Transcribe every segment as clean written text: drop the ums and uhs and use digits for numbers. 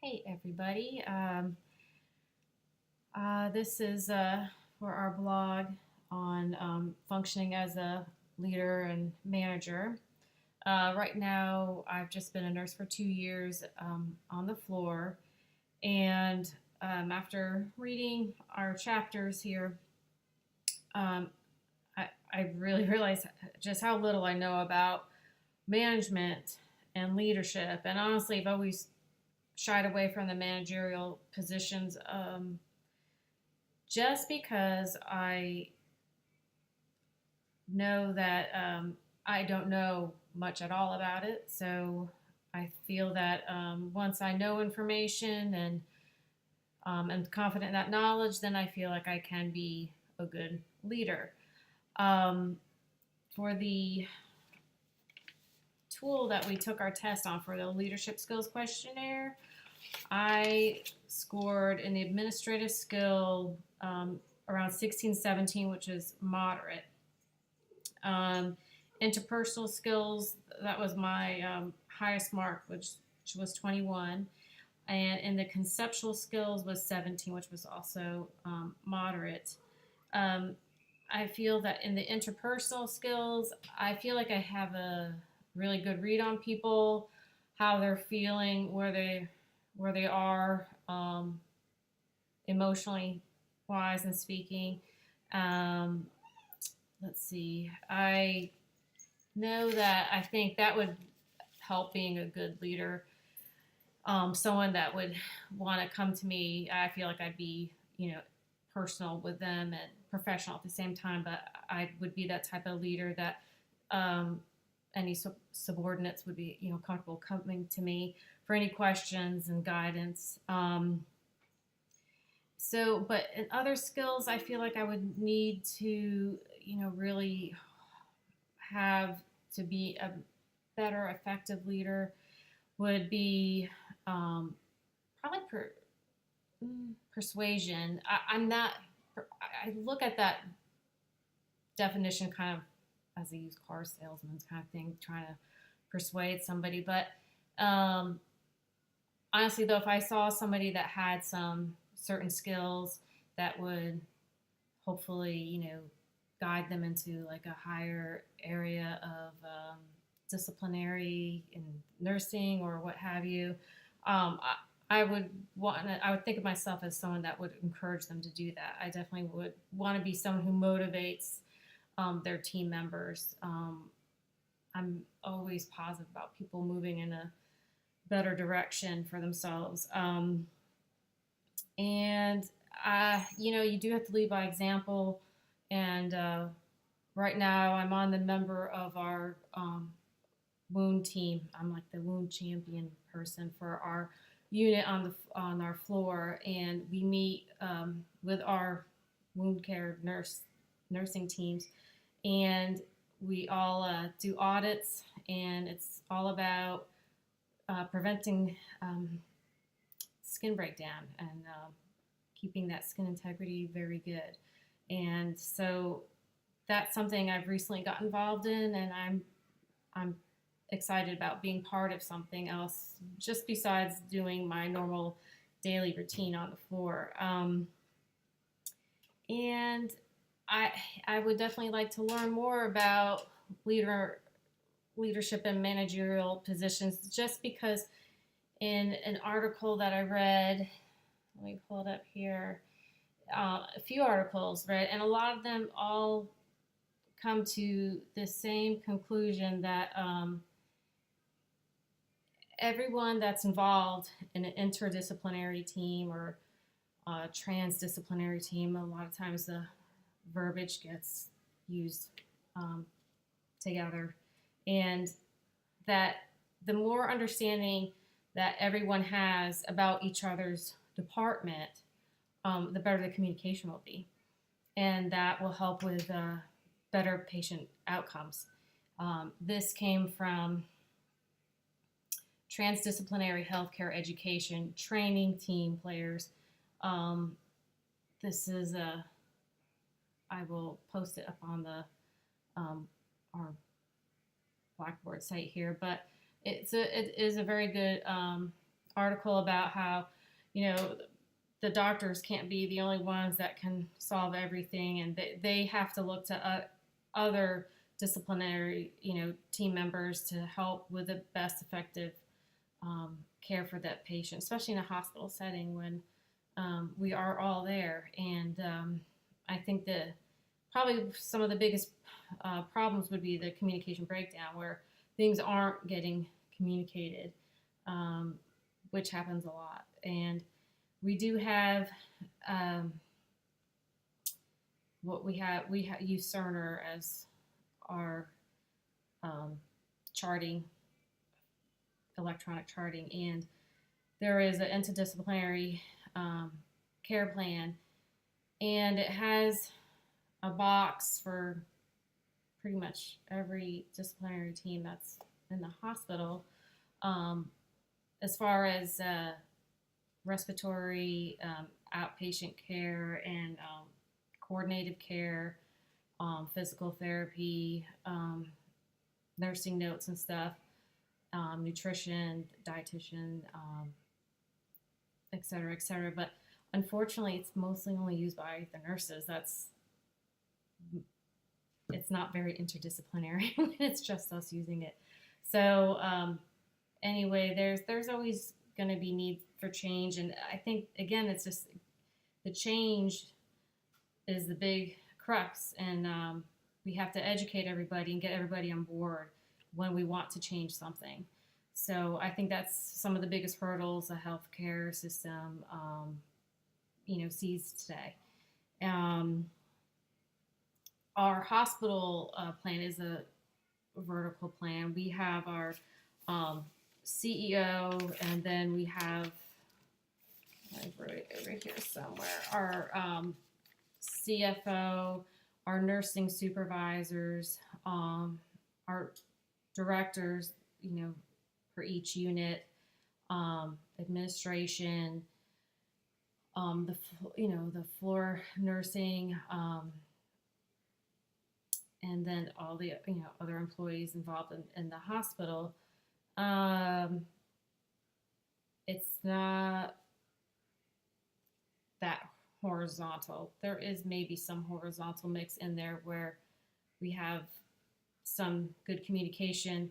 Hey everybody. This is for our blog on functioning as a leader and manager. Right now, I've just been a nurse for 2 years on the floor, and after reading our chapters here, um, I really realized just how little I know about management and leadership. And honestly, I've always shied away from the managerial positions just because I know that I don't know much at all about it. So I feel that once I know information and am confident in that knowledge, then I feel like I can be a good leader. Um, for the tool that we took our test on for the leadership skills questionnaire, I scored in the administrative skill around 16, 17, which is moderate. Um, Interpersonal skills, that was my highest mark, which was 21. And in the conceptual skills was 17, which was also moderate. Um, I feel that in the interpersonal skills, I feel like I have a really good read on people, how they're feeling, where they are emotionally wise and speaking. Um, let's see. I know that I think that would help being a good leader. Someone that would want to come to me, I feel like I'd be, personal with them and professional at the same time, but I would be that type of leader that any subordinates would be, comfortable coming to me for any questions and guidance. But in other skills, I feel like I would need to, really have to be a better, effective leader. Would be probably persuasion. I'm not. I look at that definition kind of as a used car salesman kind of thing, trying to persuade somebody. But um, honestly, though, if I saw somebody that had some certain skills that would hopefully, guide them into like a higher area of disciplinary in nursing or what have you, I would I would think of myself as someone that would encourage them to do that. I definitely would want to be someone who motivates their team members. I'm always positive about people moving in a better direction for themselves. And you do have to lead by example. And right now, I'm on the member of our wound team. I'm like the wound champion person for our unit on our floor, and we meet with our wound care nursing teams, and we all do audits, and it's all about preventing skin breakdown and keeping that skin integrity very good. And so that's something I've recently got involved in, and I'm excited about being part of something else just besides doing my normal daily routine on the floor. And I I would definitely like to learn more about leadership and managerial positions, just because in an article that I read, let me pull it up here, a few articles read, and a lot of them all come to the same conclusion that everyone that's involved in an interdisciplinary team or a transdisciplinary team, a lot of times the verbiage gets used together, and that the more understanding that everyone has about each other's department, the better the communication will be, and that will help with better patient outcomes. This came from transdisciplinary healthcare education training team players. Um, this is a, I will post it up on the our Blackboard site here, but it is a very good article about how, you know, the doctors can't be the only ones that can solve everything, and they have to look to other disciplinary, team members to help with the best effective care for that patient, especially in a hospital setting when we are all there. And I think that probably some of the biggest problems would be the communication breakdown, where things aren't getting communicated, um, which happens a lot. And we do have what we use Cerner as our um, charting, electronic charting, and there is an interdisciplinary um, care plan, and it has a box for pretty much every disciplinary team that's in the hospital, um, as far as respiratory, outpatient care, and coordinated care, physical therapy, nursing notes and stuff, nutrition, dietitian, et cetera, et cetera. But unfortunately, it's mostly only used by the nurses. It's not very interdisciplinary. It's just us using it. So anyway, there's always going to be need for change, and I think again, it's just the change is the big crux, and we have to educate everybody and get everybody on board when we want to change something. So I think that's some of the biggest hurdles the healthcare system, sees today. Um, our hospital plan is a vertical plan. We have our CEO, and then we have, I wrote it over here somewhere, our CFO, our nursing supervisors, our directors, for each unit, administration, the floor nursing, and then all the other employees involved in the hospital. It's not that horizontal. There is maybe some horizontal mix in there where we have some good communication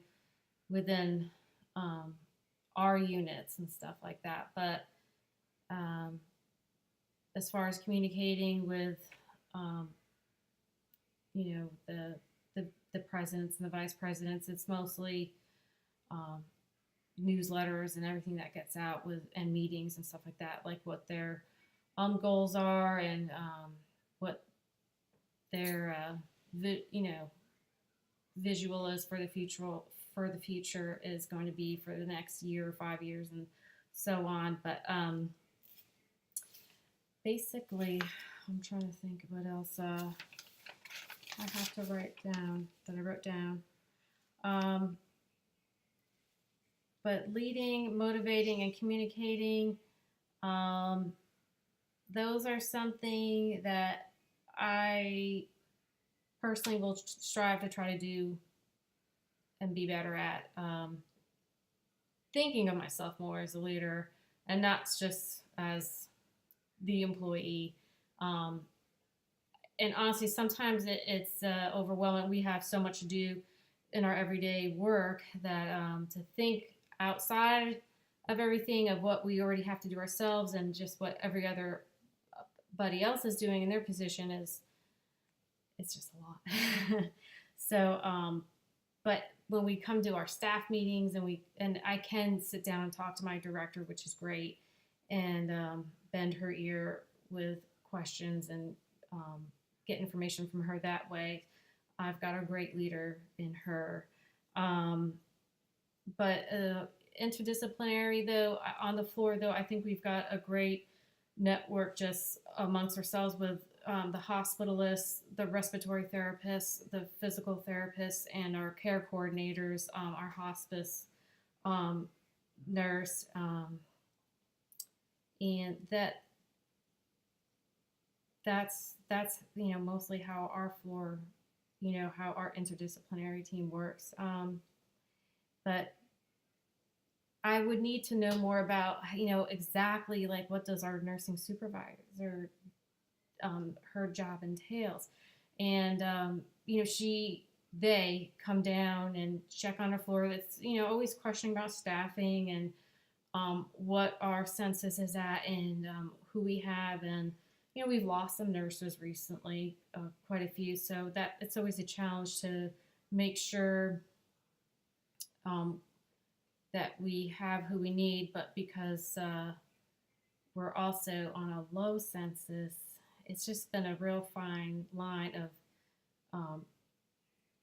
within our units and stuff like that. But as far as communicating with, the presidents and the vice presidents, it's mostly newsletters and everything that gets out and meetings and stuff like that, like what their goals are, and what their visual is for the future is going to be for the next year or 5 years and so on. But basically, I'm trying to think of what else I have to write down that I wrote down. But leading, motivating, and communicating, those are something that I personally will strive to try to do and be better at. Thinking of myself more as a leader and not just as the employee. And honestly, sometimes it's overwhelming. We have so much to do in our everyday work that to think outside of everything of what we already have to do ourselves and just what everybody else is doing in their position it's just a lot. So, but when we come to our staff meetings and I can sit down and talk to my director, which is great, and bend her ear with questions and get information from her that way. I've got a great leader in her. But interdisciplinary, though, on the floor, though, I think we've got a great network just amongst ourselves with the hospitalists, the respiratory therapists, the physical therapists, and our care coordinators, our hospice nurse, and that's mostly how our floor, how our interdisciplinary team works. But I would need to know more about, exactly like what does our nursing supervisor, her job entails. And, they come down and check on the floor. It's, always questioning about staffing and what our census is at and who we have. And, we've lost some nurses recently, quite a few. So that it's always a challenge to make sure um, that we have who we need. But because we're also on a low census, it's just been a real fine line of um,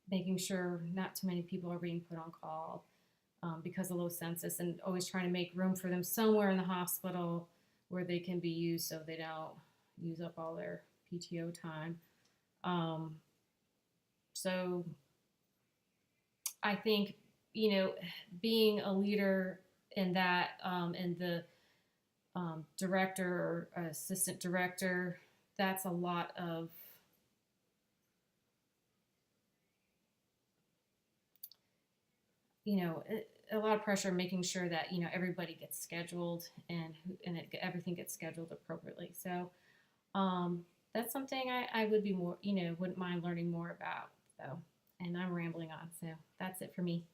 making sure not too many people are being put on call because of low census, and always trying to make room for them somewhere in the hospital where they can be used so they don't use up all their PTO time. Um, so I think, being a leader in that, and the director or assistant director, that's a lot of, a lot of pressure making sure that, everybody gets scheduled everything gets scheduled appropriately. So that's something I would be more, wouldn't mind learning more about. So, and I'm rambling on. So that's it for me.